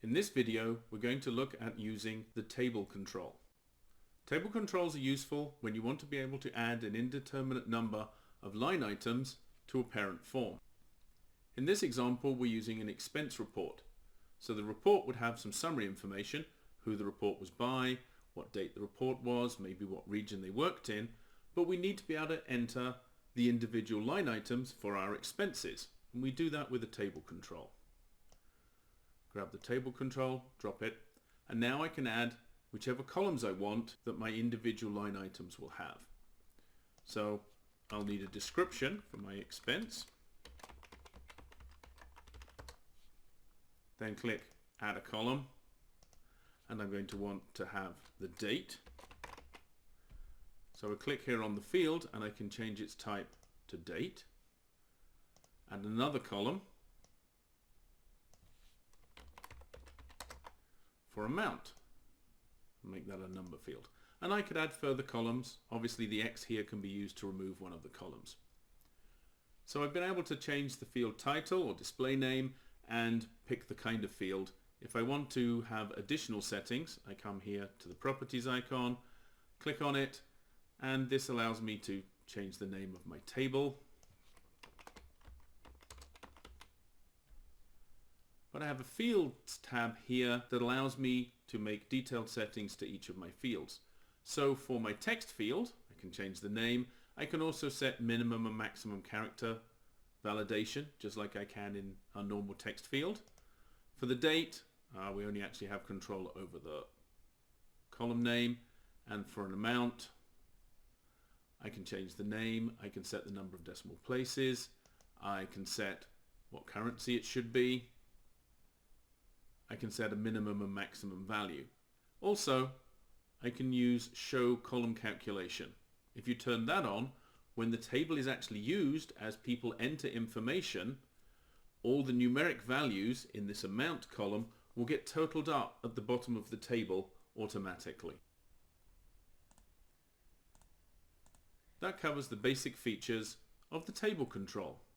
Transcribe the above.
In this video, we're going to look at using the table control. Table controls are useful when you want to be able to add an indeterminate number of line items to a parent form. In this example, we're using an expense report. So the report would have some summary information, who the report was by, what date the report was, maybe what region they worked in, but we need to be able to enter the individual line items for our expenses, and we do that with a table control. Grab the table control, drop it, and now I can add whichever columns I want that my individual line items will have. So I'll need a description for my expense, then click add a column, and I'm going to want to have the date. So I click here on the field and I can change its type to date. Add another column for amount. Make that a number field. And I could add further columns. Obviously the X here can be used to remove one of the columns. So I've been able to change the field title or display name and pick the kind of field. If I want to have additional settings, I come here to the properties icon, click on it, and this allows me to change the name of my table. But I have a fields tab here that allows me to make detailed settings to each of my fields. So for my text field, I can change the name. I can also set minimum and maximum character validation, just like I can in our normal text field. For the date, we only actually have control over the column name, and for an amount, I can change the name, I can set the number of decimal places, I can set what currency it should be, I can set a minimum and maximum value. Also, I can use show column calculation. If you turn that on, when the table is actually used as people enter information, all the numeric values in this amount column will get totaled up at the bottom of the table automatically. That covers the basic features of the table control.